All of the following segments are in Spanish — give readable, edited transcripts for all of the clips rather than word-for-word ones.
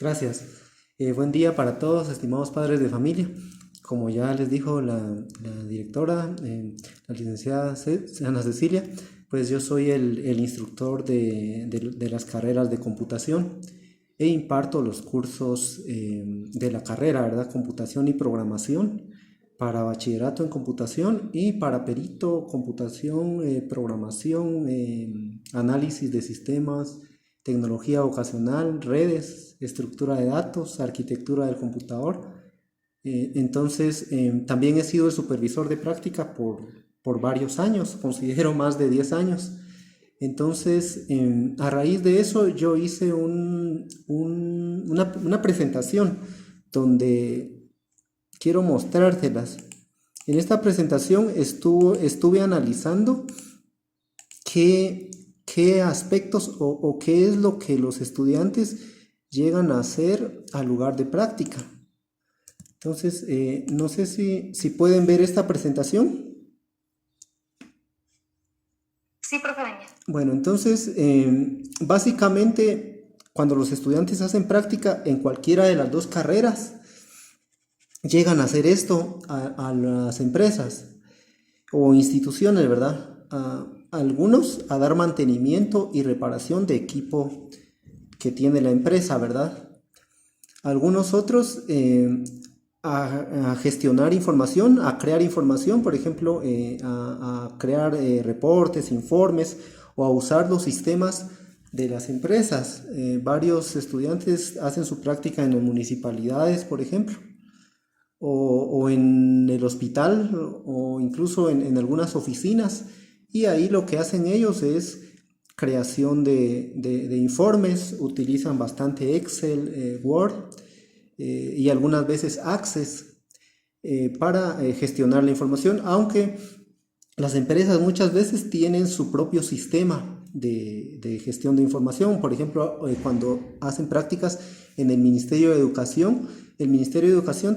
Gracias. Buen día para todos, estimados padres de familia. Como ya les dijo la directora, la licenciada Ana Cecilia, pues yo soy el instructor de las carreras de computación e imparto los cursos de la carrera, ¿verdad? Computación y programación para bachillerato en computación y para perito, computación, programación, análisis de sistemas, tecnología vocacional, redes, estructura de datos, arquitectura del computador. Entonces, también he sido el supervisor de práctica por varios años, considero más de 10 años. Entonces, a raíz de eso, yo hice una presentación donde quiero mostrártelas. En esta presentación estuve analizando qué, qué aspectos o qué es lo que los estudiantes llegan a hacer al lugar de práctica. Entonces, no sé si pueden ver esta presentación. Sí, profe Daniel. Bueno, entonces, básicamente, cuando los estudiantes hacen práctica en cualquiera de las dos carreras, llegan a hacer esto a las empresas o instituciones, ¿verdad? Algunos a dar mantenimiento y reparación de equipo que tiene la empresa, ¿verdad? Algunos otros a gestionar información, a crear información, por ejemplo, a crear reportes, informes o a usar los sistemas de las empresas. Varios estudiantes hacen su práctica en las municipalidades, por ejemplo, o en el hospital o incluso en algunas oficinas, y ahí lo que hacen ellos es creación de informes, utilizan bastante Excel, Word, y algunas veces Access para gestionar la información, aunque las empresas muchas veces tienen su propio sistema de gestión de información. Por ejemplo, cuando hacen prácticas en el Ministerio de Educación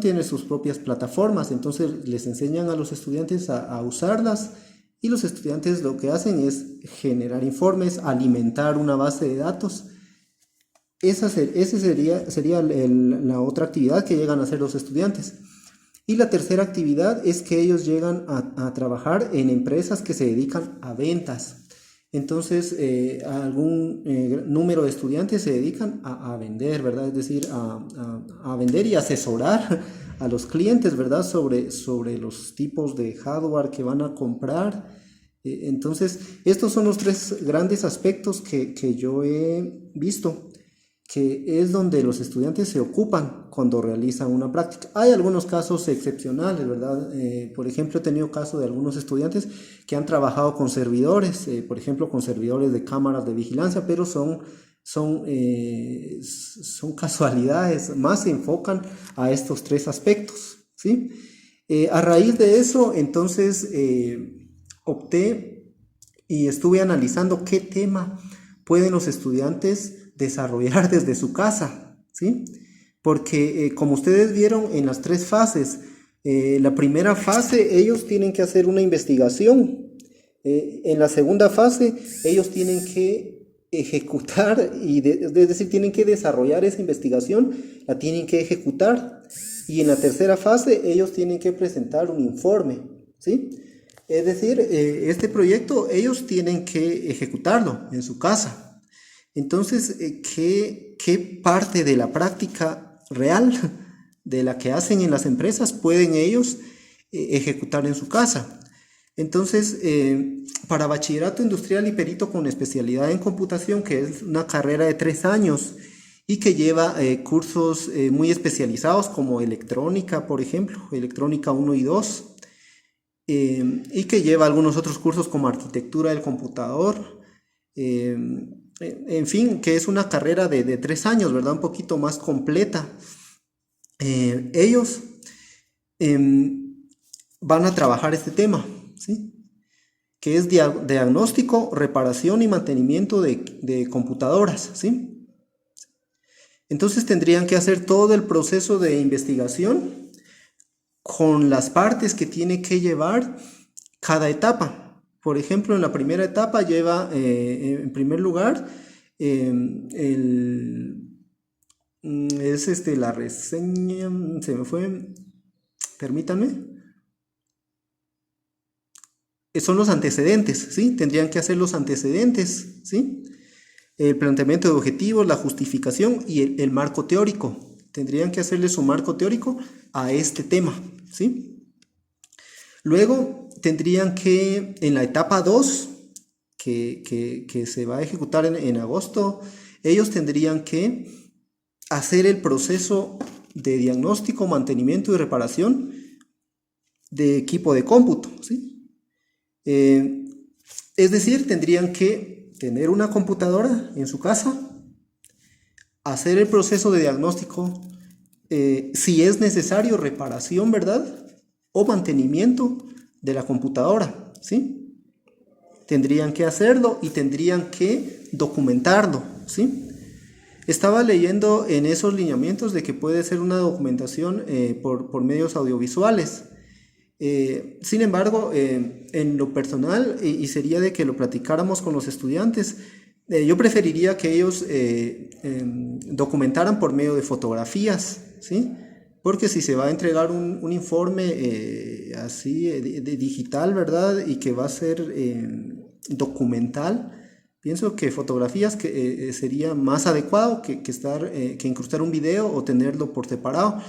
tiene sus propias plataformas, entonces les enseñan a los estudiantes a usarlas, y los estudiantes lo que hacen es generar informes, alimentar una base de datos. Esa sería la otra actividad que llegan a hacer los estudiantes. Y la tercera actividad es que ellos llegan a trabajar en empresas que se dedican a ventas. Entonces, algún número de estudiantes se dedican a vender, ¿verdad? Es decir, a vender y asesorar a los clientes, ¿verdad? Sobre los tipos de hardware que van a comprar. Entonces, estos son los tres grandes aspectos que yo he visto, que es donde los estudiantes se ocupan cuando realizan una práctica. Hay algunos casos excepcionales, ¿verdad? Por ejemplo, he tenido caso de algunos estudiantes que han trabajado con servidores, por ejemplo, con servidores de cámaras de vigilancia, pero son casualidades, más se enfocan a estos tres aspectos, ¿sí? A raíz de eso, entonces, opté y estuve analizando qué tema pueden los estudiantes desarrollar desde su casa, ¿sí? Porque como ustedes vieron en las tres fases, la primera fase ellos tienen que hacer una investigación, en la segunda fase ellos tienen que ejecutar, es decir, tienen que desarrollar esa investigación, la tienen que ejecutar, y en la tercera fase ellos tienen que presentar un informe, ¿sí? Es decir, este proyecto ellos tienen que ejecutarlo en su casa. Entonces, ¿qué parte de la práctica real de la que hacen en las empresas pueden ellos ejecutar en su casa? Entonces, para bachillerato industrial y perito con especialidad en computación, que es una carrera de 3 años y que lleva cursos muy especializados como electrónica, por ejemplo, electrónica 1 y 2, y que lleva algunos otros cursos como arquitectura del computador, eh, en fin, que es una carrera de 3 años, ¿verdad? Un poquito más completa. Ellos van a trabajar este tema, ¿sí? Que es diagnóstico, reparación y mantenimiento de computadoras, ¿sí? Entonces tendrían que hacer todo el proceso de investigación con las partes que tiene que llevar cada etapa. Por ejemplo, en la primera etapa lleva, en primer lugar, el, Es la reseña, se me fue, permítanme. Son los antecedentes, ¿sí? Tendrían que hacer los antecedentes, ¿sí? El planteamiento de objetivos, la justificación y el marco teórico. Tendrían que hacerle su marco teórico a este tema, ¿sí? Luego tendrían que, en la etapa 2, que se va a ejecutar en agosto, ellos tendrían que hacer el proceso de diagnóstico, mantenimiento y reparación de equipo de cómputo, ¿sí? Es decir, tendrían que tener una computadora en su casa, hacer el proceso de diagnóstico, si es necesario, reparación, ¿verdad? O mantenimiento de la computadora, ¿sí? Tendrían que hacerlo y tendrían que documentarlo, ¿sí? Estaba leyendo en esos lineamientos de que puede ser una documentación por medios audiovisuales. Sin embargo, en lo personal, y sería de que lo platicáramos con los estudiantes, yo preferiría que ellos documentaran por medio de fotografías, ¿sí? Porque si se va a entregar un informe así de digital, ¿verdad? Y que va a ser documental, pienso que fotografías que sería más adecuado que incrustar un video o tenerlo por separado.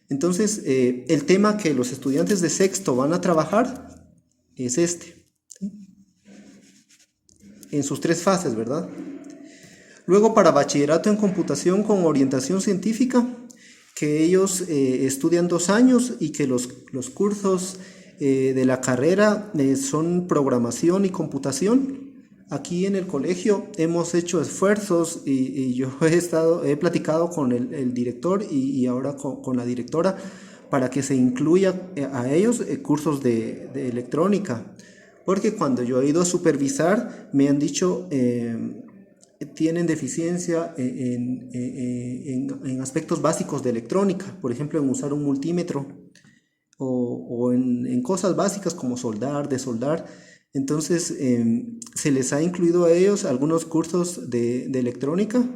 Entonces, el tema que los estudiantes de sexto van a trabajar es ¿sí? En sus 3 fases, ¿verdad? Luego, para bachillerato en computación con orientación científica, que ellos estudian 2 años y que los cursos de la carrera son programación y computación. Aquí en el colegio hemos hecho esfuerzos y yo he platicado con el director y ahora con la directora para que se incluya a ellos cursos de electrónica, porque cuando yo he ido a supervisar me han dicho tienen deficiencia en aspectos básicos de electrónica, por ejemplo en usar un multímetro o en cosas básicas como soldar, desoldar. Entonces se les ha incluido a ellos algunos cursos de electrónica.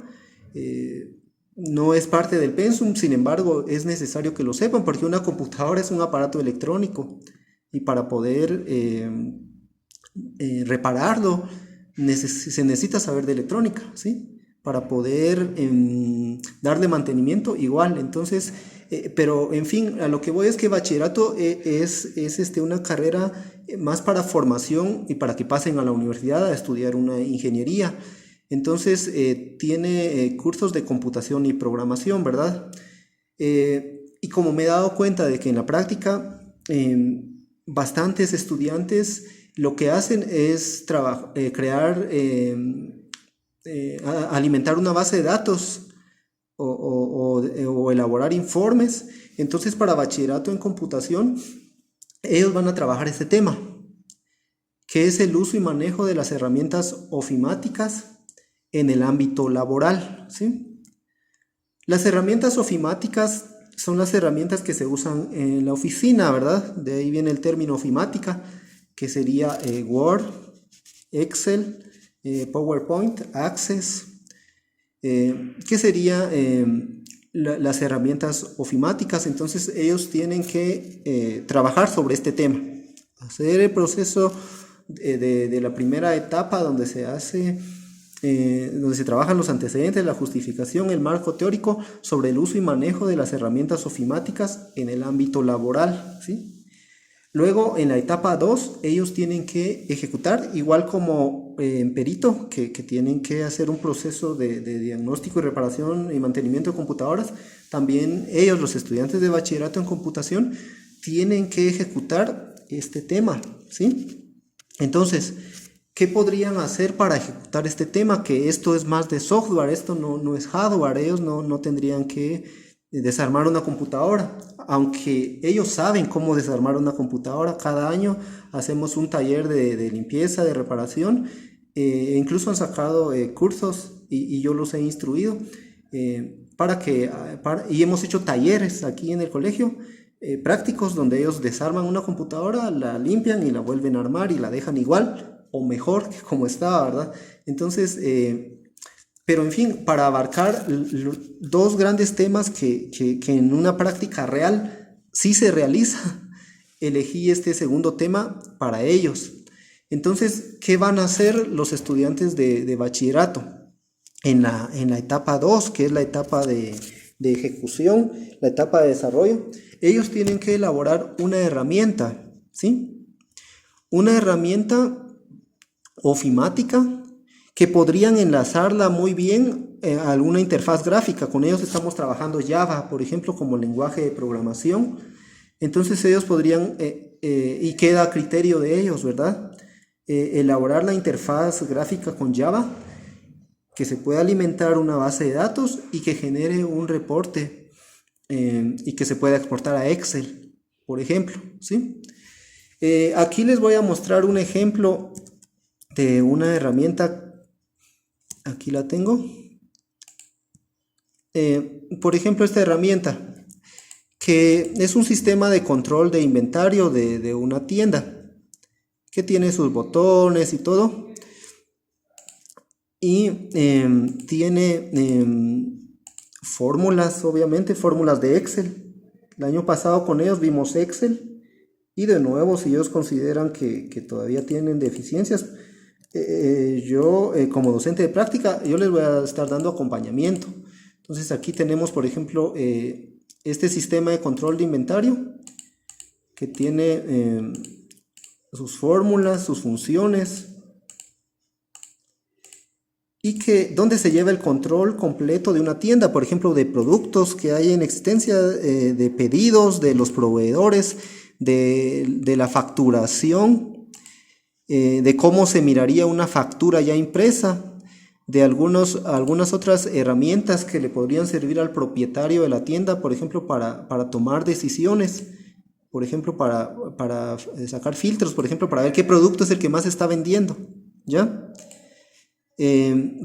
No es parte del pensum, sin embargo es necesario que lo sepan porque una computadora es un aparato electrónico y para poder repararlo se necesita saber de electrónica, ¿sí? Para poder darle mantenimiento igual. Entonces, pero en fin, a lo que voy es que bachillerato es una carrera más para formación y para que pasen a la universidad a estudiar una ingeniería. Entonces, tiene cursos de computación y programación, ¿verdad? Y como me he dado cuenta de que en la práctica bastantes estudiantes lo que hacen es crear, alimentar una base de datos o elaborar informes. Entonces, para bachillerato en computación, ellos van a trabajar este tema, que es el uso y manejo de las herramientas ofimáticas en el ámbito laboral, ¿sí? Las herramientas ofimáticas son las herramientas que se usan en la oficina, ¿verdad? De ahí viene el término ofimática, que sería Word, Excel, PowerPoint, Access, que sería las herramientas ofimáticas. Entonces ellos tienen que trabajar sobre este tema, hacer el proceso de la primera etapa donde se hace, donde se trabajan los antecedentes, la justificación, el marco teórico sobre el uso y manejo de las herramientas ofimáticas en el ámbito laboral, ¿sí? Luego, en la etapa 2, ellos tienen que ejecutar, igual como en perito, que tienen que hacer un proceso de diagnóstico y reparación y mantenimiento de computadoras. También ellos, los estudiantes de bachillerato en computación, tienen que ejecutar este tema, ¿sí? Entonces, ¿qué podrían hacer para ejecutar este tema? Que esto es más de software, esto no es hardware. Ellos no tendrían que desarmar una computadora, aunque ellos saben cómo desarmar una computadora. Cada año hacemos un taller de limpieza, de reparación, incluso han sacado cursos y yo los he instruido y hemos hecho talleres aquí en el colegio prácticos donde ellos desarman una computadora, la limpian y la vuelven a armar y la dejan igual o mejor que como estaba, ¿verdad? Entonces Pero en fin, para abarcar dos grandes temas que en una práctica real sí se realiza, elegí este segundo tema para ellos. Entonces, ¿qué van a hacer los estudiantes de bachillerato? En la etapa 2, que es la etapa de ejecución, la etapa de desarrollo, ellos tienen que elaborar una herramienta, ¿sí? Una herramienta ofimática que podrían enlazarla muy bien a alguna interfaz gráfica. Con ellos estamos trabajando Java, por ejemplo, como lenguaje de programación. Entonces ellos podrían, y queda a criterio de ellos, ¿verdad? Elaborar la interfaz gráfica con Java, que se pueda alimentar una base de datos y que genere un reporte y que se pueda exportar a Excel, por ejemplo, ¿sí? Aquí les voy a mostrar un ejemplo de una herramienta. Aquí la tengo. Por ejemplo, esta herramienta, que es un sistema de control de inventario de una tienda, que tiene sus botones y todo. Y tiene fórmulas, obviamente, fórmulas de Excel. El año pasado con ellos vimos Excel. Y de nuevo, si ellos consideran que todavía tienen deficiencias, yo como docente de práctica, yo les voy a estar dando acompañamiento. Entonces aquí tenemos, por ejemplo, este sistema de control de inventario que tiene sus fórmulas, sus funciones, y que donde se lleva el control completo de una tienda, por ejemplo, de productos que hay en existencia, de pedidos, de los proveedores, de la facturación, de cómo se miraría una factura ya impresa, de algunas otras herramientas que le podrían servir al propietario de la tienda, por ejemplo, para tomar decisiones, por ejemplo, para sacar filtros, por ejemplo, para ver qué producto es el que más se está vendiendo, ¿ya?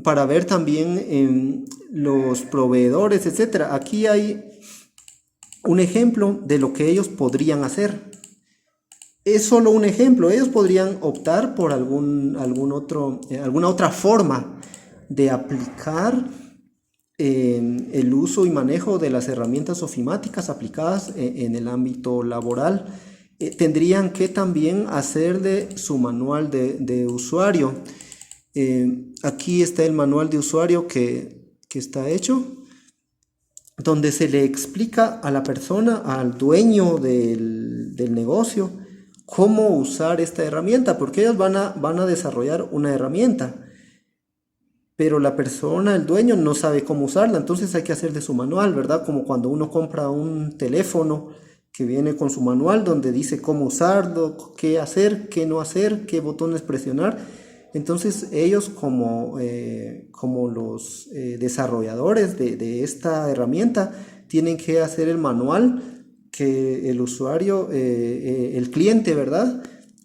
Para ver también los proveedores, etcétera. Aquí hay un ejemplo de lo que ellos podrían hacer. Es solo un ejemplo. Ellos podrían optar por alguna otra forma de aplicar el uso y manejo de las herramientas ofimáticas aplicadas en el ámbito laboral. Tendrían que también hacer de su manual de usuario. Aquí está el manual de usuario que está hecho, donde se le explica a la persona, al dueño del negocio, cómo usar esta herramienta, porque ellos van a desarrollar una herramienta, pero la persona, el dueño, no sabe cómo usarla. Entonces hay que hacer de su manual, ¿verdad? Como cuando uno compra un teléfono que viene con su manual donde dice cómo usarlo, qué hacer, qué no hacer, qué botones presionar. Entonces ellos como los desarrolladores de esta herramienta tienen que hacer el manual que el usuario, el cliente, ¿verdad?,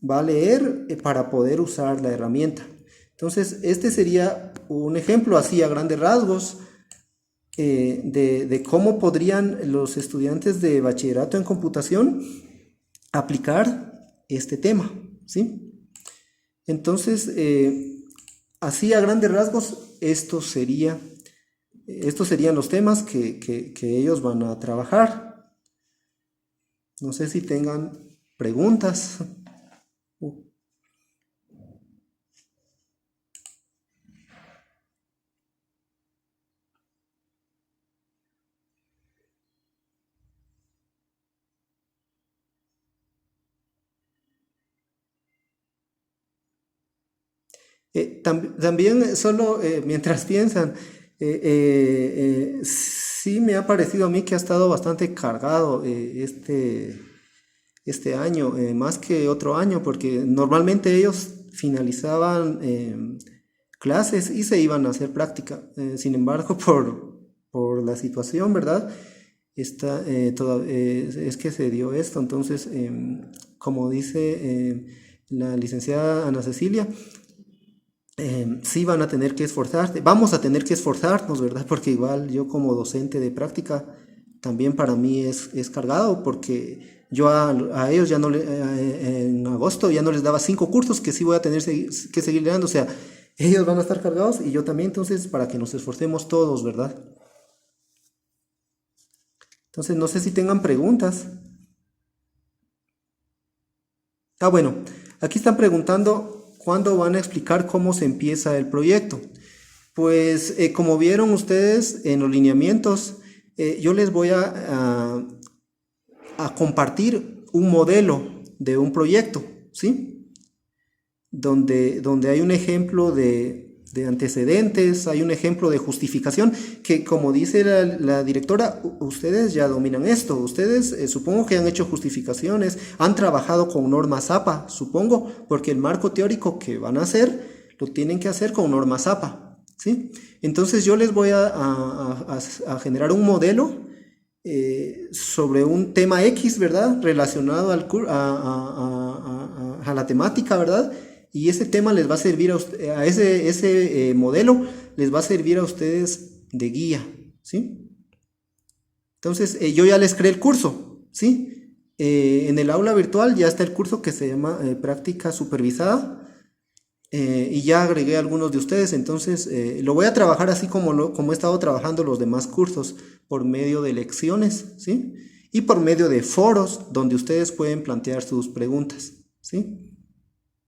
va a leer para poder usar la herramienta. Entonces este sería un ejemplo así a grandes rasgos de cómo podrían los estudiantes de bachillerato en computación aplicar este tema, ¿sí? Entonces, así a grandes rasgos, estos serían los temas que ellos van a trabajar. No sé si tengan preguntas. También, solo mientras piensan, sí me ha parecido a mí que ha estado bastante cargado este año, más que otro año, porque normalmente ellos finalizaban clases y se iban a hacer práctica. Sin embargo, por la situación, ¿verdad? Es que se dio esto. Entonces, como dice la licenciada Ana Cecilia, sí van a tener que esforzarse, vamos a tener que esforzarnos, ¿verdad? Porque igual yo como docente de práctica, también para mí es cargado, porque yo a ellos ya no en agosto ya no les daba 5 cursos que sí voy a tener que seguir dando. O sea, Ellos van a estar cargados y yo también, entonces, para que nos esforcemos todos, ¿verdad? Entonces, no sé si tengan preguntas. Ah, bueno, aquí están preguntando cuándo van a explicar cómo se empieza el proyecto. Pues como vieron ustedes en los lineamientos, yo les voy a compartir un modelo de un proyecto, ¿sí? Donde hay un ejemplo de antecedentes, hay un ejemplo de justificación, que como dice la directora, ustedes ya dominan esto, ustedes supongo que han hecho justificaciones, han trabajado con normas APA, supongo, porque el marco teórico que van a hacer, lo tienen que hacer con normas APA, ¿sí? Entonces yo les voy a generar un modelo sobre un tema X, ¿verdad? Relacionado a la temática, ¿verdad? Y ese tema les va a servir a ese modelo les va a servir a ustedes de guía, ¿sí? Entonces, yo ya les creé el curso, ¿sí? En el aula virtual ya está el curso que se llama Práctica Supervisada. Y ya agregué algunos de ustedes, entonces lo voy a trabajar así como he estado trabajando los demás cursos, por medio de lecciones, ¿sí? Y por medio de foros donde ustedes pueden plantear sus preguntas, ¿sí?